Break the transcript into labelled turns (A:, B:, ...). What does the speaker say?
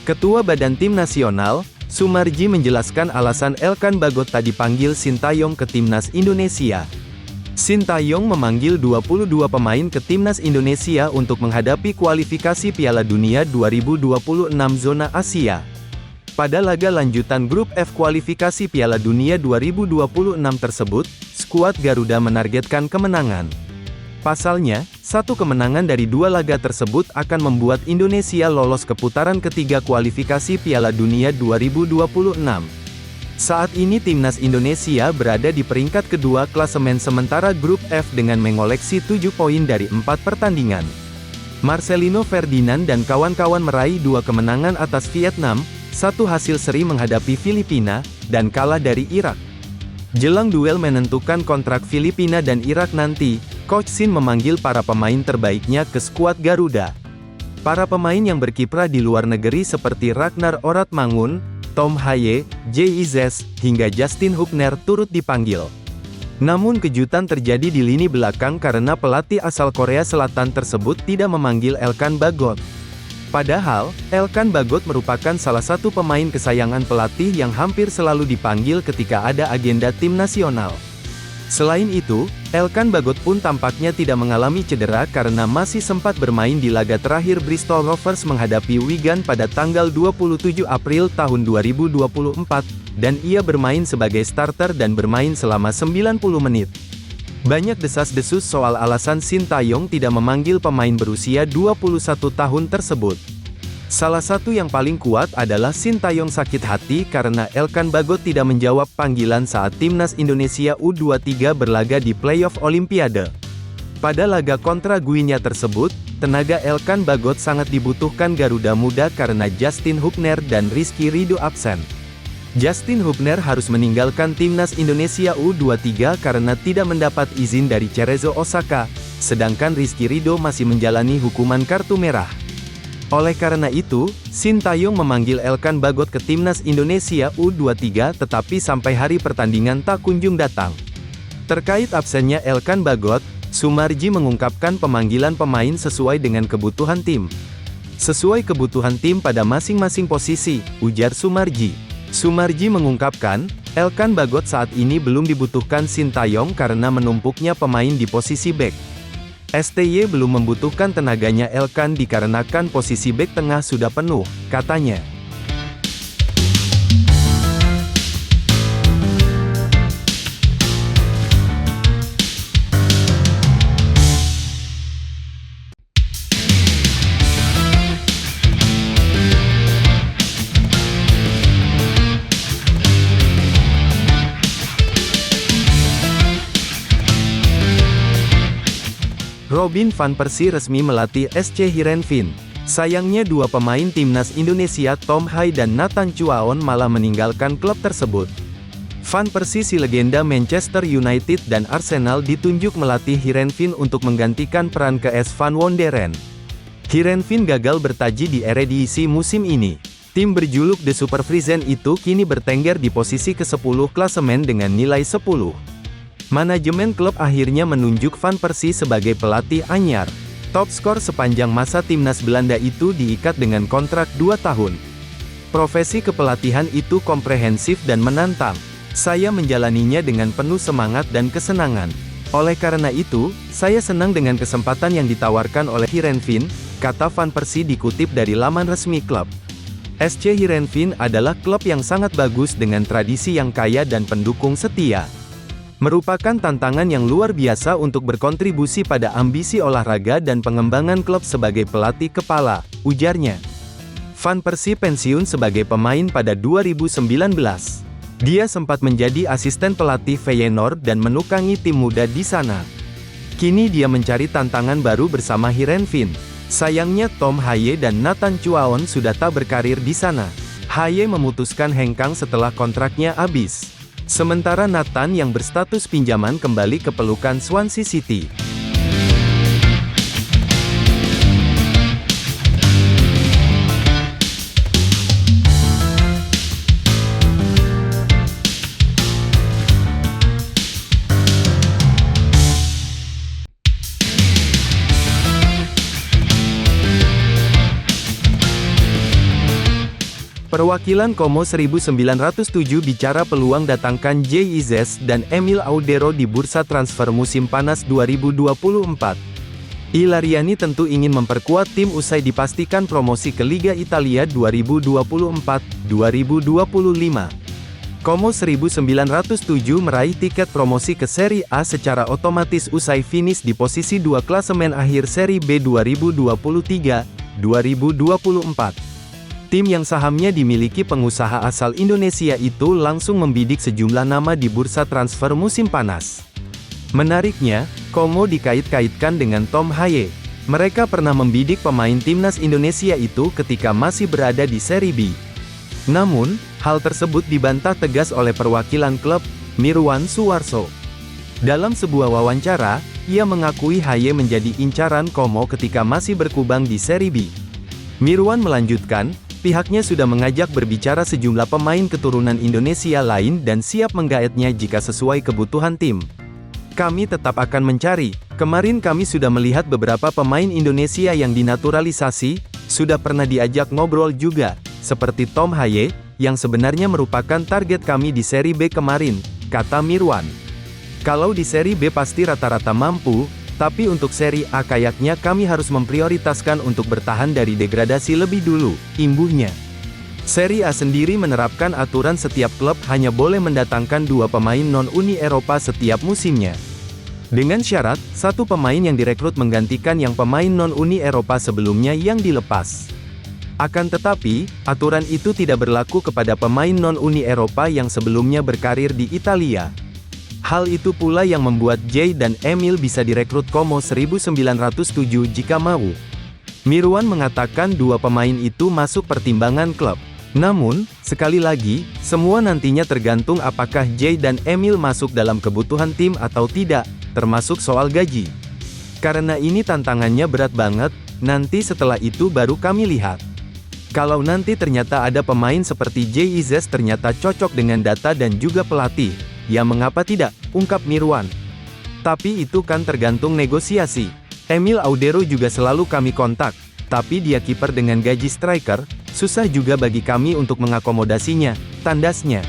A: Ketua Badan Tim Nasional, Sumarji menjelaskan alasan Elkan Bagot tak dipanggil Sintayong ke Timnas Indonesia. Sintayong memanggil 22 pemain ke Timnas Indonesia untuk menghadapi kualifikasi Piala Dunia 2026 zona Asia. Pada laga lanjutan grup F kualifikasi Piala Dunia 2026 tersebut, skuad Garuda menargetkan kemenangan. Pasalnya, satu kemenangan dari dua laga tersebut akan membuat Indonesia lolos ke putaran ketiga kualifikasi Piala Dunia 2026. Saat ini Timnas Indonesia berada di peringkat kedua klasemen sementara grup F dengan mengoleksi 7 poin dari 4 pertandingan. Marcelino Ferdinand dan kawan-kawan meraih 2 kemenangan atas Vietnam, 1 hasil seri menghadapi Filipina, dan kalah dari Irak. Jelang duel menentukan kontrak Filipina dan Irak nanti, Coach Shin memanggil para pemain terbaiknya ke skuad Garuda. Para pemain yang berkiprah di luar negeri seperti Ragnar Oratmangun, Tom Haye, J.I.Z, hingga Justin Hubner turut dipanggil. Namun kejutan terjadi di lini belakang karena pelatih asal Korea Selatan tersebut tidak memanggil Elkan Bagot. Padahal, Elkan Bagot merupakan salah satu pemain kesayangan pelatih yang hampir selalu dipanggil ketika ada agenda tim nasional. Selain itu, Elkan Bagot pun tampaknya tidak mengalami cedera karena masih sempat bermain di laga terakhir Bristol Rovers menghadapi Wigan pada tanggal 27 April tahun 2024, dan ia bermain sebagai starter dan bermain selama 90 menit. Banyak desas-desus soal alasan Sintayong tidak memanggil pemain berusia 21 tahun tersebut. Salah satu yang paling kuat adalah Sintayong sakit hati karena Elkan Bagot tidak menjawab panggilan saat Timnas Indonesia U23 berlaga di playoff Olimpiade. Pada laga kontra Guinea tersebut, tenaga Elkan Bagot sangat dibutuhkan Garuda Muda karena Justin Hubner dan Rizky Ridho absen. Justin Hubner harus meninggalkan Timnas Indonesia U23 karena tidak mendapat izin dari Cerezo Osaka, sedangkan Rizky Ridho masih menjalani hukuman kartu merah. Oleh karena itu, Sintayong memanggil Elkan Bagot ke Timnas Indonesia U23 tetapi sampai hari pertandingan tak kunjung datang. Terkait absennya Elkan Bagot, Sumarji mengungkapkan pemanggilan pemain sesuai dengan kebutuhan tim. Sesuai kebutuhan tim pada masing-masing posisi, ujar Sumarji. Sumarji mengungkapkan, Elkan Bagot saat ini belum dibutuhkan Sintayong karena menumpuknya pemain di posisi bek. STY belum membutuhkan tenaganya Elkan dikarenakan posisi bek tengah sudah penuh, katanya. Robin van Persie resmi melatih SC Heerenveen. Sayangnya dua pemain Timnas Indonesia Tom Haye dan Nathan Chuaon malah meninggalkan klub tersebut. Van Persie si legenda Manchester United dan Arsenal ditunjuk melatih Heerenveen untuk menggantikan peran KS Van Wonderen. Heerenveen gagal bertaji di Eredivisie musim ini. Tim berjuluk The Super Friesen itu kini bertengger di posisi ke-10 klasemen dengan nilai 10. Manajemen klub akhirnya menunjuk Van Persie sebagai pelatih anyar. Top skor sepanjang masa timnas Belanda itu diikat dengan kontrak 2 tahun. Profesi kepelatihan itu komprehensif dan menantang. Saya menjalaninya dengan penuh semangat dan kesenangan. Oleh karena itu, saya senang dengan kesempatan yang ditawarkan oleh Heerenveen, kata Van Persie dikutip dari laman resmi klub. SC Heerenveen adalah klub yang sangat bagus dengan tradisi yang kaya dan pendukung setia. Merupakan tantangan yang luar biasa untuk berkontribusi pada ambisi olahraga dan pengembangan klub sebagai pelatih kepala, ujarnya. Van Persie pensiun sebagai pemain pada 2019. Dia sempat menjadi asisten pelatih Feyenoord dan menukangi tim muda di sana. Kini dia mencari tantangan baru bersama Heerenveen. Sayangnya Tom Haye dan Nathan Chuaon sudah tak berkarir di sana. Haye memutuskan hengkang setelah kontraknya habis. Sementara Nathan yang berstatus pinjaman kembali ke pelukan Swansea City. Perwakilan Como 1907 bicara peluang datangkan Jay Izzes dan Emil Audero di bursa transfer musim panas 2024. Ilariani tentu ingin memperkuat tim usai dipastikan promosi ke Liga Italia 2024-2025. Como 1907 meraih tiket promosi ke Serie A secara otomatis usai finish di posisi 2 klasemen akhir Serie B 2023-2024. Tim yang sahamnya dimiliki pengusaha asal Indonesia itu langsung membidik sejumlah nama di bursa transfer musim panas. Menariknya, Como dikait-kaitkan dengan Tom Haye. Mereka pernah membidik pemain timnas Indonesia itu ketika masih berada di Serie B. Namun, hal tersebut dibantah tegas oleh perwakilan klub, Mirwan Suwarso. Dalam sebuah wawancara, ia mengakui Haye menjadi incaran Como ketika masih berkubang di Serie B. Mirwan melanjutkan, pihaknya sudah mengajak berbicara sejumlah pemain keturunan Indonesia lain dan siap menggaetnya jika sesuai kebutuhan tim. Kami tetap akan mencari. Kemarin kami sudah melihat beberapa pemain Indonesia yang dinaturalisasi, sudah pernah diajak ngobrol juga, seperti Tom Haye, yang sebenarnya merupakan target kami di Serie B kemarin, kata Mirwan. Kalau di Serie B pasti rata-rata mampu, tapi untuk Serie A kayaknya kami harus memprioritaskan untuk bertahan dari degradasi lebih dulu, imbuhnya. Serie A sendiri menerapkan aturan setiap klub hanya boleh mendatangkan 2 pemain non-Uni Eropa setiap musimnya. Dengan syarat, 1 pemain yang direkrut menggantikan yang pemain non-Uni Eropa sebelumnya yang dilepas. Akan tetapi, aturan itu tidak berlaku kepada pemain non-Uni Eropa yang sebelumnya berkarir di Italia. Hal itu pula yang membuat Jay dan Emil bisa direkrut Como 1907 jika mau. Mirwan mengatakan 2 pemain itu masuk pertimbangan klub. Namun, sekali lagi, semua nantinya tergantung apakah Jay dan Emil masuk dalam kebutuhan tim atau tidak, termasuk soal gaji. Karena ini tantangannya berat banget, nanti setelah itu baru kami lihat. Kalau nanti ternyata ada pemain seperti Jay Izzes ternyata cocok dengan data dan juga pelatih, ya mengapa tidak, ungkap Mirwan. Tapi itu kan tergantung negosiasi. Emil Audero juga selalu kami kontak, tapi dia kiper dengan gaji striker, susah juga bagi kami untuk mengakomodasinya, tandasnya.